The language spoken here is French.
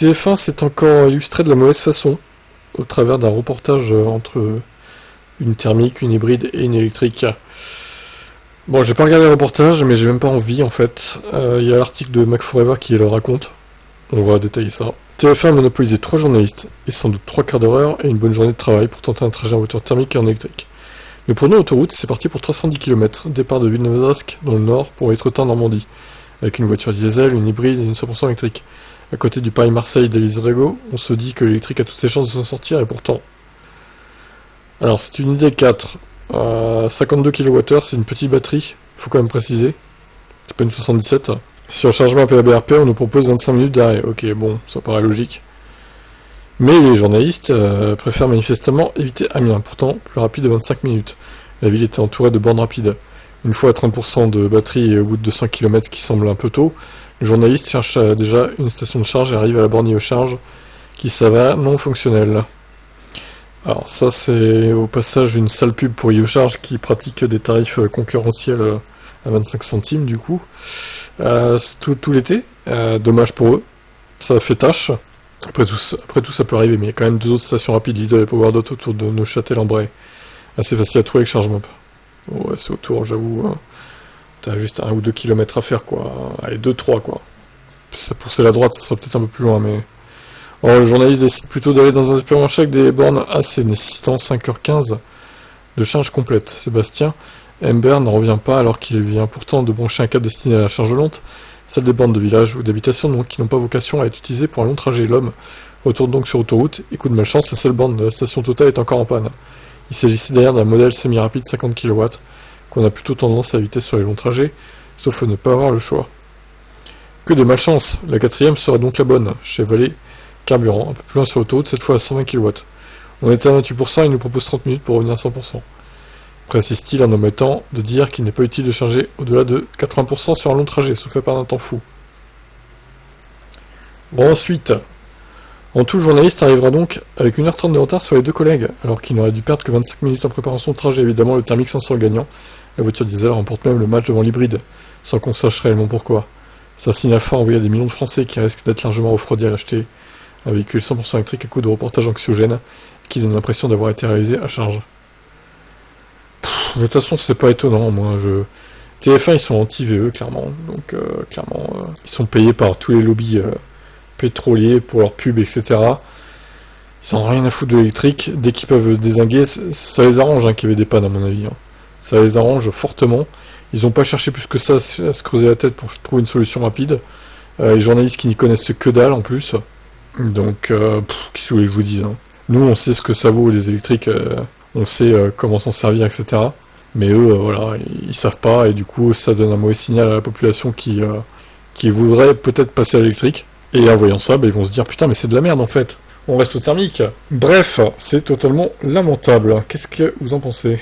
TF1 s'est encore illustré de la mauvaise façon, au travers d'un reportage entre une thermique, une hybride et une électrique. Bon, j'ai pas regardé le reportage, mais j'ai même pas envie en fait. Il y a l'article de MacForever qui le raconte. On va détailler ça. TF1 a monopolisé 3 journalistes, et sans doute 3 quarts d'heure et une bonne journée de travail pour tenter un trajet en voiture thermique et en électrique. Nous prenons l'autoroute, c'est parti pour 310 km, départ de Villeneuve-d'Ascq, dans le nord, pour Étretat en Normandie, avec une voiture diesel, une hybride et une 100% électrique. À côté du Paris-Marseille d'Élise Régaud, on se dit que l'électrique a toutes ses chances de s'en sortir, et pourtant. Alors, c'est une ID4, 52 kWh, c'est une petite batterie, faut quand même préciser. C'est pas une 77. Sur le chargement PABRP, on nous propose 25 minutes d'arrêt. Ok, bon, ça paraît logique. Mais les journalistes préfèrent manifestement éviter Amiens, pourtant plus rapide de 25 minutes. La ville était entourée de bornes rapides. Une fois à 30% de batterie et au bout de 200 km, ce qui semble un peu tôt, le journaliste cherche déjà une station de charge et arrive à la borne IO-Charge qui s'avère non fonctionnelle. Alors ça, c'est au passage une sale pub pour IO-Charge qui pratique des tarifs concurrentiels à 25 centimes du coup. Tout l'été, dommage pour eux, ça fait tâche. Après tout ça peut arriver, mais il y a quand même 2 autres stations rapides, Lidl et Powerdot autour de Neuchâtel-en-Bray. Assez facile à trouver avec ChargeMap. Ouais, c'est autour, j'avoue. Hein. T'as juste 1 ou 2 kilomètres à faire, quoi. Allez, 2-3, quoi. Ça pousser la droite, ça sera peut-être un peu plus loin, mais... Alors, le journaliste décide plutôt d'aller dans un supermarché avec des bornes assez nécessitant 5h15 de charge complète. Sébastien Ember n'en revient pas alors qu'il vient pourtant de brancher un câble destiné à la charge lente, celle des bornes de village ou d'habitation donc qui n'ont pas vocation à être utilisées pour un long trajet. L'homme retourne donc sur autoroute et coup de malchance, la seule borne de la station Total est encore en panne. Il s'agissait d'ailleurs d'un modèle semi-rapide 50 kW qu'on a plutôt tendance à éviter sur les longs trajets, sauf à ne pas avoir le choix. Que de malchance, la 4ème sera donc la bonne, Chevrolet Carburant, un peu plus loin sur l'autoroute, cette fois à 120 kW. On était à 28% et il nous propose 30 minutes pour revenir à 100%. Précise-t-il en omettant de dire qu'il n'est pas utile de charger au-delà de 80% sur un long trajet, sauf à perdre un temps fou. Bon, ensuite, en tout, le journaliste arrivera donc avec 1h30 de retard sur les 2 collègues, alors qu'il n'aurait dû perdre que 25 minutes en préparant son trajet. Évidemment, le thermique s'en sort gagnant. La voiture diesel remporte même le match devant l'hybride, sans qu'on sache réellement pourquoi. C'est un signal fort envoyé à des millions de Français qui risquent d'être largement refroidis à l'acheter. Un véhicule 100% électrique à coup de reportage anxiogène, qui donne l'impression d'avoir été réalisé à charge. De toute façon, c'est pas étonnant, TF1, ils sont anti-VE, clairement. Donc, ils sont payés par tous les lobbies pétroliers pour leurs pubs, etc. Ils en ont rien à foutre de l'électrique. Dès qu'ils peuvent dézinguer, ça les arrange qu'il y avait des pannes, à mon avis. Hein. Ça les arrange fortement. Ils n'ont pas cherché plus que ça à se creuser la tête pour trouver une solution rapide. Les journalistes qui n'y connaissent que dalle, en plus. Donc, qu'est-ce que vous voulez que je vous dise, hein. Nous, on sait ce que ça vaut, les électriques. On sait comment s'en servir, etc. Mais eux, voilà, ils savent pas, et du coup, ça donne un mauvais signal à la population qui voudrait peut-être passer à l'électrique. Et en voyant ça, ils vont se dire, putain, mais c'est de la merde, en fait. On reste au thermique. Bref, c'est totalement lamentable. Qu'est-ce que vous en pensez ?